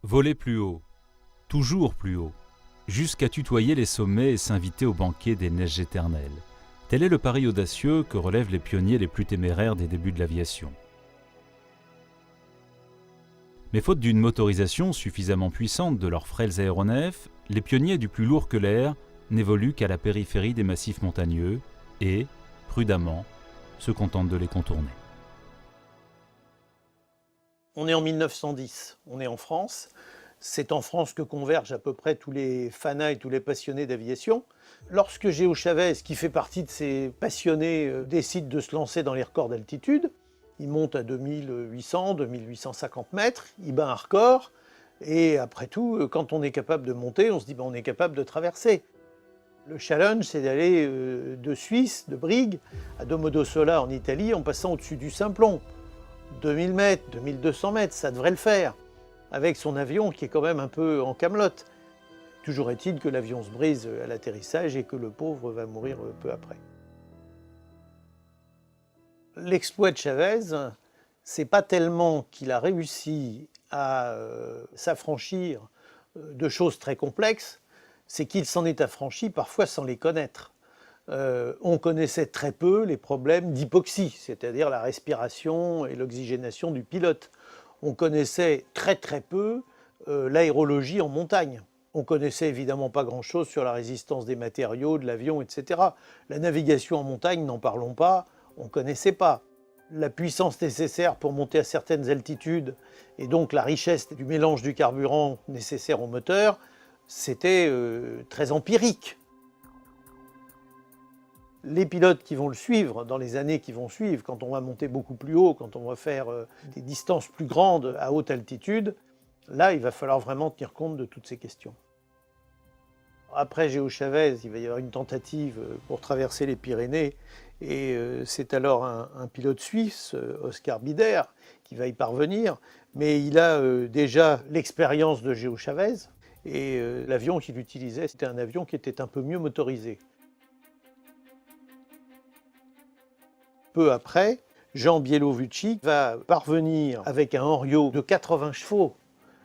Voler plus haut, toujours plus haut, jusqu'à tutoyer les sommets et s'inviter au banquet des neiges éternelles. Tel est le pari audacieux que relèvent les pionniers les plus téméraires des débuts de l'aviation. Mais faute d'une motorisation suffisamment puissante de leurs frêles aéronefs, les pionniers du plus lourd que l'air n'évoluent qu'à la périphérie des massifs montagneux et, prudemment, se contentent de les contourner. On est en 1910, on est en France. C'est en France que convergent à peu près tous les fanas et tous les passionnés d'aviation. Lorsque Géo Chavez, qui fait partie de ces passionnés, décide de se lancer dans les records d'altitude, il monte à 2800, 2850 mètres, il bat un record, et après tout, quand on est capable de monter, on se dit on est capable de traverser. Le challenge, c'est d'aller de Suisse, de Brigue, à Domodossola en Italie, en passant au-dessus du Simplon. 2000 mètres, 2200 mètres, ça devrait le faire, avec son avion qui est quand même un peu en camelote. Toujours est-il que l'avion se brise à l'atterrissage et que le pauvre va mourir peu après. L'exploit de Chavez, c'est pas tellement qu'il a réussi à s'affranchir de choses très complexes, c'est qu'il s'en est affranchi parfois sans les connaître. On connaissait très peu les problèmes d'hypoxie, c'est-à-dire la respiration et l'oxygénation du pilote. On connaissait très peu l'aérologie en montagne. On connaissait évidemment pas grand-chose sur la résistance des matériaux, de l'avion, etc. La navigation en montagne, n'en parlons pas, on ne connaissait pas. La puissance nécessaire pour monter à certaines altitudes et donc la richesse du mélange du carburant nécessaire au moteur, c'était très empirique. Les pilotes qui vont le suivre dans les années qui vont suivre, quand on va monter beaucoup plus haut, quand on va faire des distances plus grandes à haute altitude, là, il va falloir vraiment tenir compte de toutes ces questions. Après Géo Chavez, il va y avoir une tentative pour traverser les Pyrénées, et c'est alors un pilote suisse, Oscar Bider, qui va y parvenir, mais il a déjà l'expérience de Géo Chavez, et l'avion qu'il utilisait, c'était un avion qui était un peu mieux motorisé. Peu après, Jean Bielovucci va parvenir avec un Henriot de 80 chevaux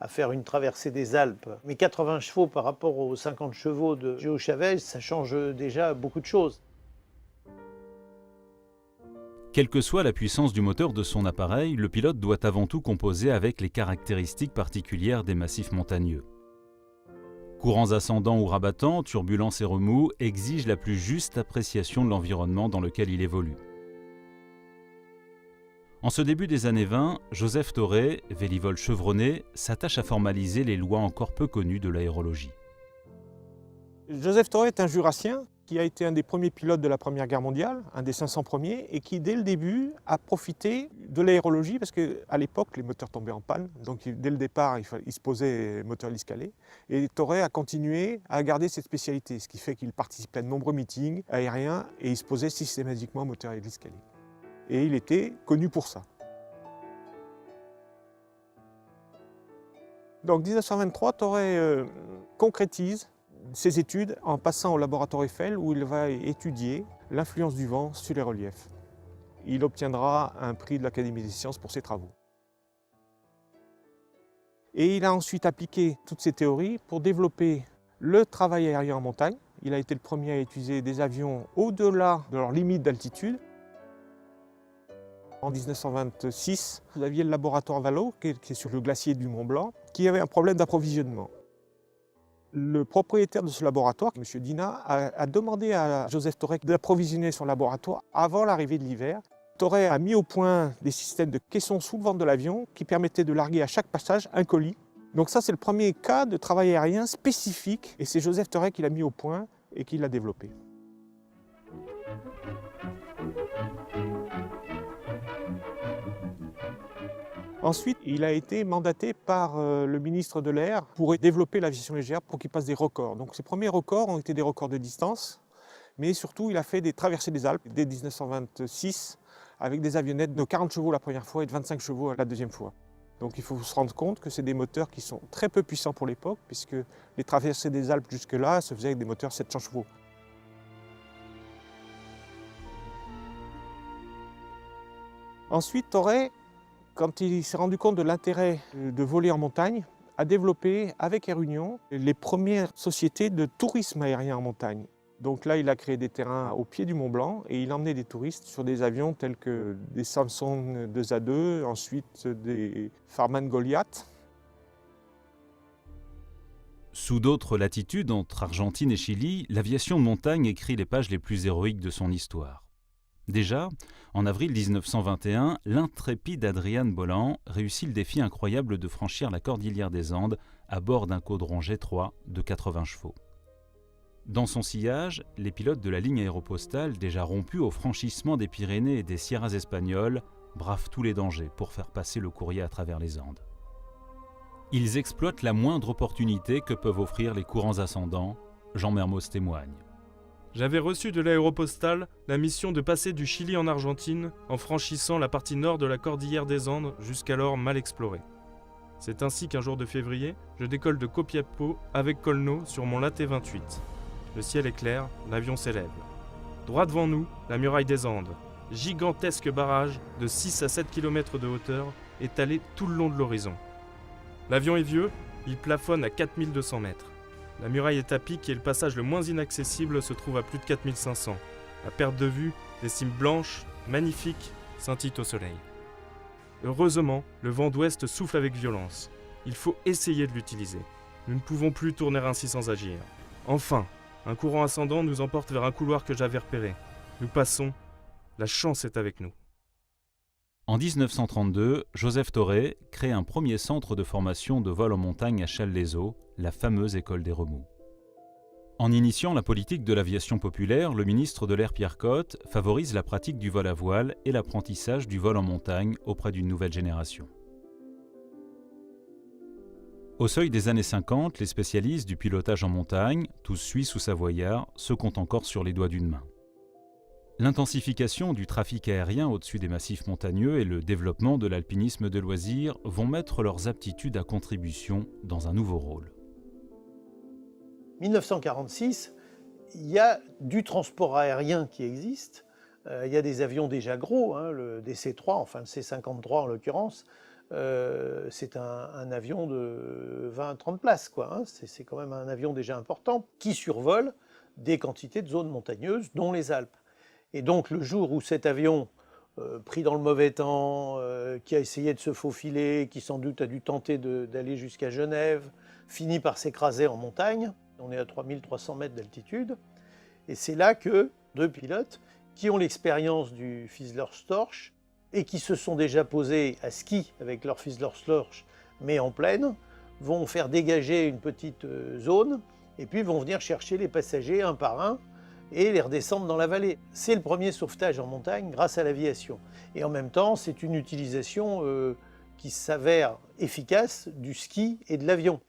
à faire une traversée des Alpes. Mais 80 chevaux par rapport aux 50 chevaux de Géo Chavez, ça change déjà beaucoup de choses. Quelle que soit la puissance du moteur de son appareil, le pilote doit avant tout composer avec les caractéristiques particulières des massifs montagneux. Courants ascendants ou rabattants, turbulences et remous exigent la plus juste appréciation de l'environnement dans lequel il évolue. En ce début des années 20, Joseph Thoré, vélivole chevronné, s'attache à formaliser les lois encore peu connues de l'aérologie. Joseph Thoré est un Jurassien qui a été un des premiers pilotes de la Première Guerre mondiale, un des 500 premiers, et qui dès le début a profité de l'aérologie parce qu'à l'époque les moteurs tombaient en panne, donc dès le départ il se posait moteur hélice-calé. Et Thoré a continué à garder cette spécialité, ce qui fait qu'il participait à de nombreux meetings aériens et il se posait systématiquement moteur hélice-calé. Et il était connu pour ça. Donc 1923, Thoré concrétise ses études en passant au laboratoire Eiffel où il va étudier l'influence du vent sur les reliefs. Il obtiendra un prix de l'Académie des sciences pour ses travaux. Et il a ensuite appliqué toutes ces théories pour développer le travail aérien en montagne. Il a été le premier à utiliser des avions au-delà de leur limite d'altitude. En 1926, vous aviez le laboratoire Valo, qui est sur le glacier du Mont Blanc, qui avait un problème d'approvisionnement. Le propriétaire de ce laboratoire, M. Dina, a demandé à Joseph Thoré d'approvisionner son laboratoire avant l'arrivée de l'hiver. Thoré a mis au point des systèmes de caissons sous le ventre de l'avion qui permettaient de larguer à chaque passage un colis. Donc ça, c'est le premier cas de travail aérien spécifique, et c'est Joseph Thoré qui l'a mis au point et qui l'a développé. Ensuite, il a été mandaté par le ministre de l'Air pour développer l'aviation légère pour qu'il passe des records. Donc ses premiers records ont été des records de distance, mais surtout il a fait des traversées des Alpes dès 1926 avec des avionnettes de 40 chevaux la première fois et de 25 chevaux la deuxième fois. Donc il faut se rendre compte que c'est des moteurs qui sont très peu puissants pour l'époque, puisque les traversées des Alpes jusque-là se faisaient avec des moteurs 700 chevaux. Ensuite, Thoré, quand il s'est rendu compte de l'intérêt de voler en montagne, a développé avec Air Union les premières sociétés de tourisme aérien en montagne. Donc là, il a créé des terrains au pied du Mont Blanc et il emmenait des touristes sur des avions tels que des Samsung 2A2, ensuite des Farman Goliath. Sous d'autres latitudes, entre Argentine et Chili, l'aviation de montagne écrit les pages les plus héroïques de son histoire. Déjà, en avril 1921, l'intrépide Adrian Bolland réussit le défi incroyable de franchir la cordillère des Andes à bord d'un caudron G3 de 80 chevaux. Dans son sillage, les pilotes de la ligne aéropostale, déjà rompus au franchissement des Pyrénées et des Sierras espagnoles, bravent tous les dangers pour faire passer le courrier à travers les Andes. Ils exploitent la moindre opportunité que peuvent offrir les courants ascendants, Jean Mermoz témoigne. J'avais reçu de l'aéropostale la mission de passer du Chili en Argentine en franchissant la partie nord de la cordillère des Andes jusqu'alors mal explorée. C'est ainsi qu'un jour de février, je décolle de Copiapó avec Colno sur mon Laté 28. Le ciel est clair, l'avion s'élève. Droit devant nous, la muraille des Andes. Gigantesque barrage de 6 à 7 km de hauteur étalé tout le long de l'horizon. L'avion est vieux, il plafonne à 4200 mètres. La muraille est à pic et le passage le moins inaccessible se trouve à plus de 4500. À perte de vue, des cimes blanches, magnifiques, scintillent au soleil. Heureusement, le vent d'ouest souffle avec violence. Il faut essayer de l'utiliser. Nous ne pouvons plus tourner ainsi sans agir. Enfin, un courant ascendant nous emporte vers un couloir que j'avais repéré. Nous passons. La chance est avec nous. En 1932, Joseph Torré crée un premier centre de formation de vol en montagne à Challes-les-Eaux, la fameuse école des remous. En initiant la politique de l'aviation populaire, le ministre de l'Air Pierre Cot favorise la pratique du vol à voile et l'apprentissage du vol en montagne auprès d'une nouvelle génération. Au seuil des années 50, les spécialistes du pilotage en montagne, tous suisses ou savoyards, se comptent encore sur les doigts d'une main. L'intensification du trafic aérien au-dessus des massifs montagneux et le développement de l'alpinisme de loisirs vont mettre leurs aptitudes à contribution dans un nouveau rôle. 1946, il y a du transport aérien qui existe. Il y a des avions déjà gros, le DC-3, enfin le C-53 en l'occurrence. C'est un avion de 20-30 places, quoi. C'est quand même un avion déjà important qui survole des quantités de zones montagneuses, dont les Alpes. Et donc le jour où cet avion, pris dans le mauvais temps, qui a essayé de se faufiler, qui sans doute a dû tenter d'aller jusqu'à Genève, finit par s'écraser en montagne, on est à 3300 mètres d'altitude, et c'est là que deux pilotes qui ont l'expérience du Fizzler-Storch et qui se sont déjà posés à ski avec leur Fizzler-Storch, mais en plaine, vont faire dégager une petite zone et puis vont venir chercher les passagers un par un et les redescendre dans la vallée. C'est le premier sauvetage en montagne grâce à l'aviation. Et en même temps, c'est une utilisation qui s'avère efficace du ski et de l'avion.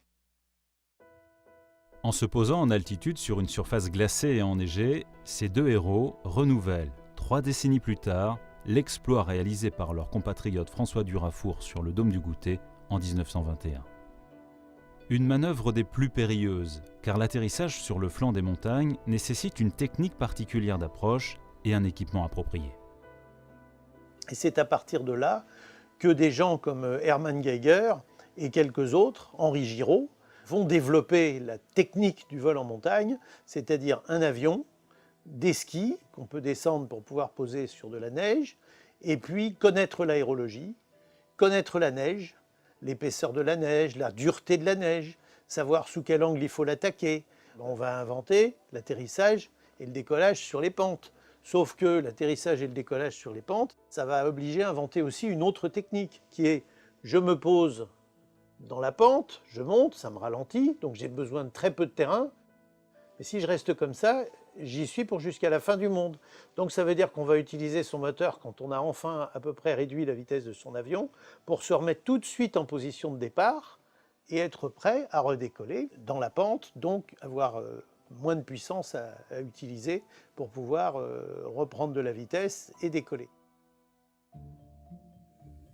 En se posant en altitude sur une surface glacée et enneigée, ces deux héros renouvellent, 3 décennies plus tard, l'exploit réalisé par leur compatriote François Durafour sur le Dôme du Goûter en 1921. Une manœuvre des plus périlleuses, car l'atterrissage sur le flanc des montagnes nécessite une technique particulière d'approche et un équipement approprié. Et c'est à partir de là que des gens comme Hermann Geiger et quelques autres, Henri Giraud, vont développer la technique du vol en montagne, c'est-à-dire un avion, des skis qu'on peut descendre pour pouvoir poser sur de la neige, et puis connaître l'aérologie, connaître la neige, l'épaisseur de la neige, la dureté de la neige, savoir sous quel angle il faut l'attaquer. On va inventer l'atterrissage et le décollage sur les pentes. Sauf que l'atterrissage et le décollage sur les pentes, ça va obliger à inventer aussi une autre technique qui est je me pose dans la pente, je monte, ça me ralentit, donc j'ai besoin de très peu de terrain. Mais si je reste comme ça, j'y suis pour jusqu'à la fin du monde. Donc ça veut dire qu'on va utiliser son moteur quand on a enfin à peu près réduit la vitesse de son avion pour se remettre tout de suite en position de départ et être prêt à redécoller dans la pente, donc avoir moins de puissance à utiliser pour pouvoir reprendre de la vitesse et décoller.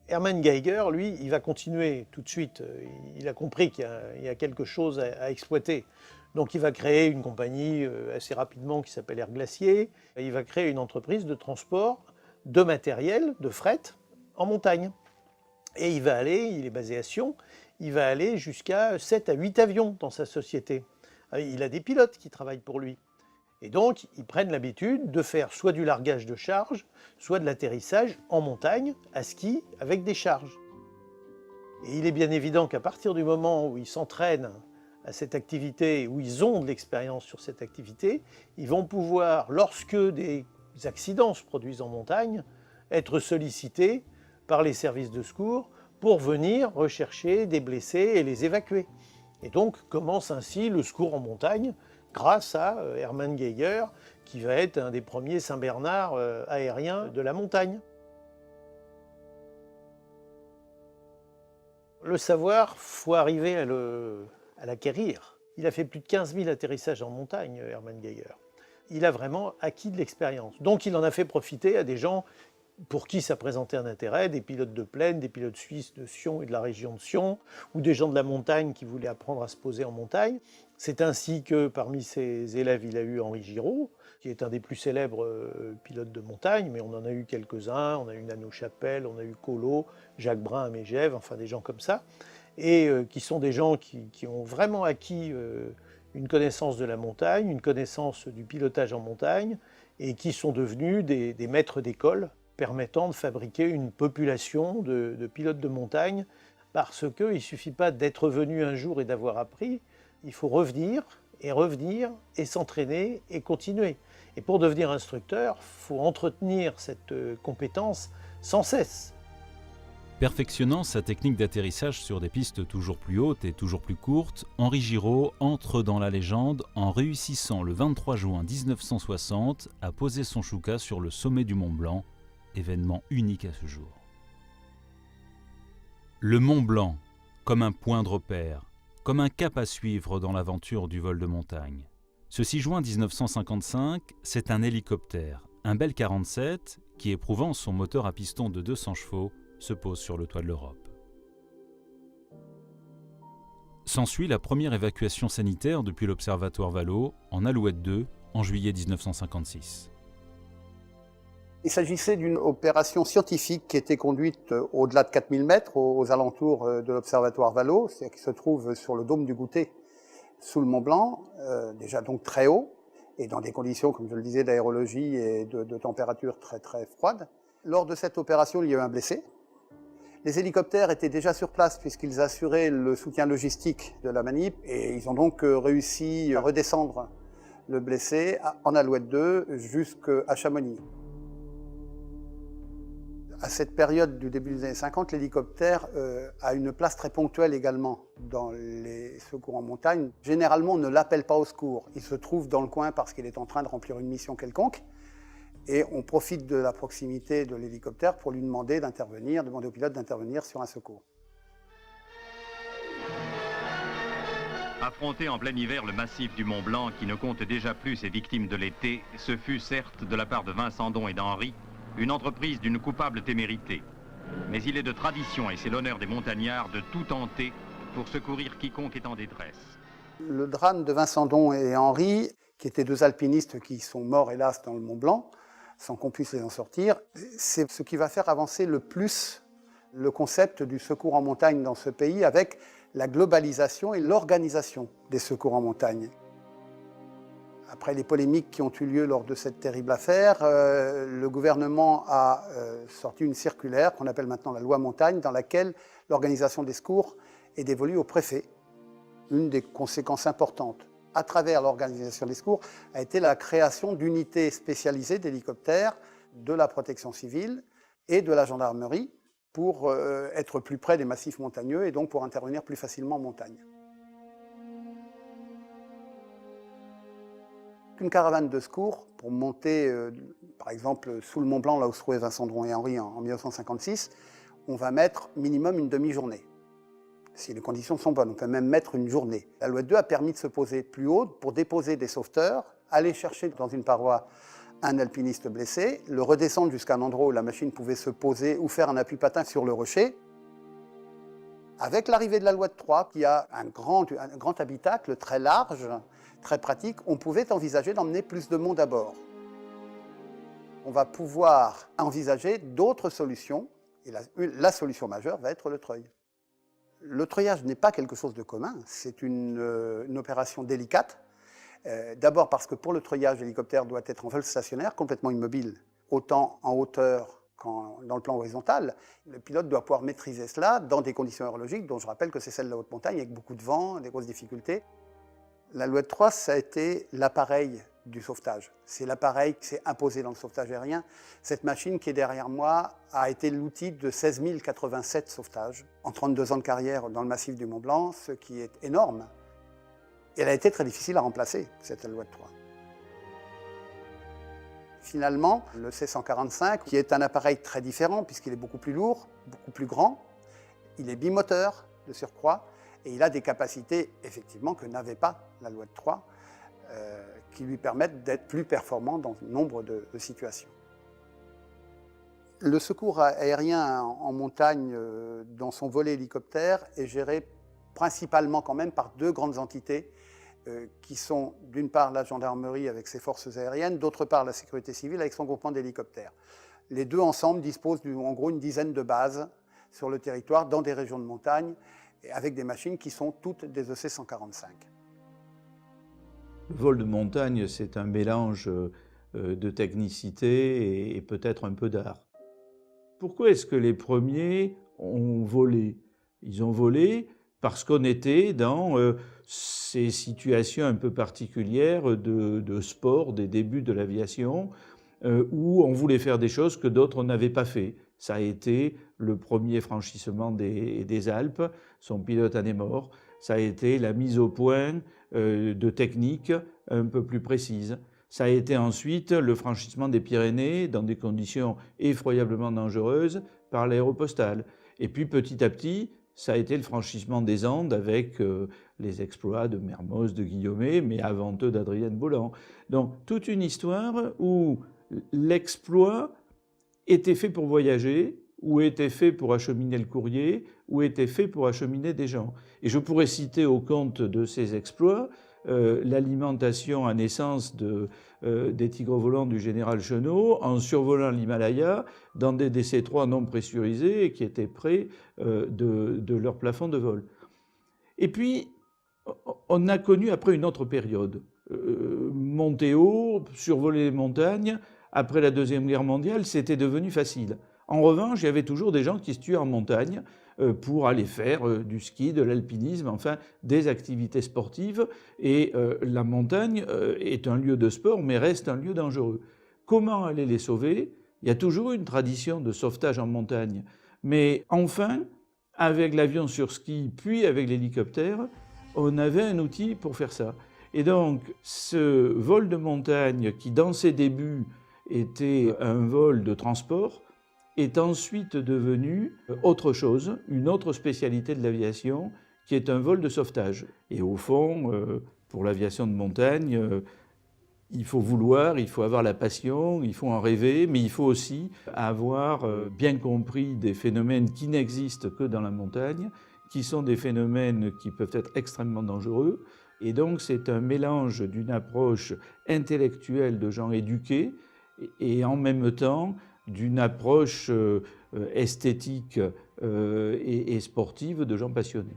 Hermann Geiger, lui, il va continuer tout de suite. Il a compris qu'il y a quelque chose à exploiter. Donc il va créer une compagnie assez rapidement qui s'appelle Air Glacier. Il va créer une entreprise de transport de matériel, de fret, en montagne. Et il est basé à Sion, il va aller jusqu'à 7 à 8 avions dans sa société. Il a des pilotes qui travaillent pour lui. Et donc, ils prennent l'habitude de faire soit du largage de charge, soit de l'atterrissage en montagne, à ski, avec des charges. Et il est bien évident qu'à partir du moment où ils s'entraînent à cette activité, où ils ont de l'expérience sur cette activité, ils vont pouvoir, lorsque des accidents se produisent en montagne, être sollicités par les services de secours pour venir rechercher des blessés et les évacuer. Et donc commence ainsi le secours en montagne grâce à Hermann Geiger, qui va être un des premiers Saint-Bernard aériens de la montagne. Le savoir, il faut arriver à l'acquérir. Il a fait plus de 15 000 atterrissages en montagne, Hermann Geiger. Il a vraiment acquis de l'expérience. Donc il en a fait profiter à des gens pour qui ça présentait un intérêt, des pilotes de plaine, des pilotes suisses de Sion et de la région de Sion, ou des gens de la montagne qui voulaient apprendre à se poser en montagne. C'est ainsi que parmi ses élèves, il a eu Henri Giraud, qui est un des plus célèbres pilotes de montagne, mais on en a eu quelques-uns, on a eu Nano Chapelle, on a eu Collot, Jacques Brun à Megève, enfin des gens comme ça, et qui sont des gens qui ont vraiment acquis une connaissance de la montagne, une connaissance du pilotage en montagne, et qui sont devenus des maîtres d'école, permettant de fabriquer une population de pilotes de montagne, parce qu'il ne suffit pas d'être venu un jour et d'avoir appris, il faut revenir et s'entraîner et continuer. Et pour devenir instructeur, il faut entretenir cette compétence sans cesse. Perfectionnant sa technique d'atterrissage sur des pistes toujours plus hautes et toujours plus courtes, Henri Giraud entre dans la légende en réussissant le 23 juin 1960 à poser son chouka sur le sommet du Mont Blanc, événement unique à ce jour. Le Mont Blanc, comme un point de repère, comme un cap à suivre dans l'aventure du vol de montagne. Ce 6 juin 1955, c'est un hélicoptère, un Bell 47, qui éprouvant son moteur à piston de 200 chevaux, se pose sur le toit de l'Europe. S'ensuit la première évacuation sanitaire depuis l'Observatoire Valo, en Alouette 2, en juillet 1956. Il s'agissait d'une opération scientifique qui était conduite au-delà de 4000 mètres, aux alentours de l'Observatoire Valo, c'est-à-dire qui se trouve sur le dôme du Goûter, sous le Mont Blanc, déjà donc très haut, et dans des conditions, comme je le disais, d'aérologie et de température très très froide. Lors de cette opération, il y a eu un blessé. Les hélicoptères étaient déjà sur place puisqu'ils assuraient le soutien logistique de la manip, et ils ont donc réussi à redescendre le blessé en Alouette 2 jusqu'à Chamonix. À cette période du début des années 50, l'hélicoptère a une place très ponctuelle également dans les secours en montagne. Généralement, on ne l'appelle pas au secours. Il se trouve dans le coin parce qu'il est en train de remplir une mission quelconque. Et on profite de la proximité de l'hélicoptère pour lui demander d'intervenir, demander au pilote d'intervenir sur un secours. Affronter en plein hiver le massif du Mont Blanc qui ne compte déjà plus ses victimes de l'été, ce fut certes de la part de Vincent Don et d'Henri une entreprise d'une coupable témérité. Mais il est de tradition, et c'est l'honneur des montagnards, de tout tenter pour secourir quiconque est en détresse. Le drame de Vincent Don et Henri, qui étaient deux alpinistes qui sont morts hélas dans le Mont Blanc, sans qu'on puisse les en sortir, c'est ce qui va faire avancer le plus le concept du secours en montagne dans ce pays, avec la globalisation et l'organisation des secours en montagne. Après les polémiques qui ont eu lieu lors de cette terrible affaire, le gouvernement a sorti une circulaire qu'on appelle maintenant la loi montagne, dans laquelle l'organisation des secours est dévolue au préfet. Une des conséquences importantes à travers l'organisation des secours a été la création d'unités spécialisées d'hélicoptères de la protection civile et de la gendarmerie pour être plus près des massifs montagneux et donc pour intervenir plus facilement en montagne. Une caravane de secours pour monter, par exemple, sous le Mont Blanc, là où se trouvaient Vincent Don et Henri en 1956, on va mettre minimum une demi-journée. Si les conditions sont bonnes, on peut même mettre une journée. L'Alouette 2 a permis de se poser plus haut pour déposer des sauveteurs, aller chercher dans une paroi un alpiniste blessé, le redescendre jusqu'à un endroit où la machine pouvait se poser ou faire un appui-patin sur le rocher. Avec l'arrivée de l'Alouette 3, qui a un grand habitacle très large, très pratique, on pouvait envisager d'emmener plus de monde à bord. On va pouvoir envisager d'autres solutions Et la solution majeure va être le treuil. Le treuillage n'est pas quelque chose de commun, c'est une opération délicate. D'abord parce que pour le treuillage, l'hélicoptère doit être en vol stationnaire, complètement immobile, autant en hauteur qu'en dans le plan horizontal. Le pilote doit pouvoir maîtriser cela dans des conditions aérologiques dont je rappelle que c'est celle de la haute montagne, avec beaucoup de vent, des grosses difficultés. L'Alouette 3, ça a été l'appareil du sauvetage. C'est l'appareil qui s'est imposé dans le sauvetage aérien. Cette machine qui est derrière moi a été l'outil de 16 087 sauvetages en 32 ans de carrière dans le massif du Mont-Blanc, ce qui est énorme. Et elle a été très difficile à remplacer, cette Alouette 3. Finalement, le C-145, qui est un appareil très différent puisqu'il est beaucoup plus lourd, beaucoup plus grand, il est bimoteur de surcroît, et il a des capacités, effectivement, que n'avait pas l'Alouette 3, qui lui permettent d'être plus performant dans nombre de situations. Le secours aérien en montagne, dans son volet hélicoptère, est géré principalement quand même par deux grandes entités, qui sont d'une part la gendarmerie avec ses forces aériennes, d'autre part la sécurité civile avec son groupement d'hélicoptères. Les deux ensemble disposent en gros une dizaine de bases sur le territoire, dans des régions de montagne, avec des machines qui sont toutes des EC-145. Le vol de montagne, c'est un mélange de technicité et peut-être un peu d'art. Pourquoi est-ce que les premiers ont volé? Ils ont volé parce qu'on était dans ces situations un peu particulières de sport, des débuts de l'aviation, où on voulait faire des choses que d'autres n'avaient pas fait. Ça a été le premier franchissement des Alpes, son pilote en est mort. Ça a été la mise au point de techniques un peu plus précises. Ça a été ensuite le franchissement des Pyrénées dans des conditions effroyablement dangereuses par l'aéropostale. Et puis petit à petit, ça a été le franchissement des Andes avec les exploits de Mermoz, de Guillaumet, mais avant eux d'Adrienne Bolland. Donc toute une histoire où l'exploit était fait pour voyager, ou était fait pour acheminer le courrier, ou était fait pour acheminer des gens. Et je pourrais citer au compte de ces exploits l'alimentation à naissance des tigres volants du général Chennault en survolant l'Himalaya dans des DC-3 non pressurisés et qui étaient près de leur plafond de vol. Et puis, on a connu après une autre période. Monter haut, survoler les montagnes, après la Deuxième Guerre mondiale, c'était devenu facile. En revanche, il y avait toujours des gens qui se tuaient en montagne pour aller faire du ski, de l'alpinisme, enfin des activités sportives. Et la montagne est un lieu de sport, mais reste un lieu dangereux. Comment aller les sauver? Il y a toujours une tradition de sauvetage en montagne. Mais enfin, avec l'avion sur ski, puis avec l'hélicoptère, on avait un outil pour faire ça. Et donc, ce vol de montagne, qui dans ses débuts était un vol de transport, est ensuite devenu autre chose, une autre spécialité de l'aviation, qui est un vol de sauvetage. Et au fond, pour l'aviation de montagne, il faut vouloir, il faut avoir la passion, il faut en rêver, mais il faut aussi avoir bien compris des phénomènes qui n'existent que dans la montagne, qui sont des phénomènes qui peuvent être extrêmement dangereux. Et donc c'est un mélange d'une approche intellectuelle de gens éduqués et en même temps d'une approche esthétique et sportive de gens passionnés.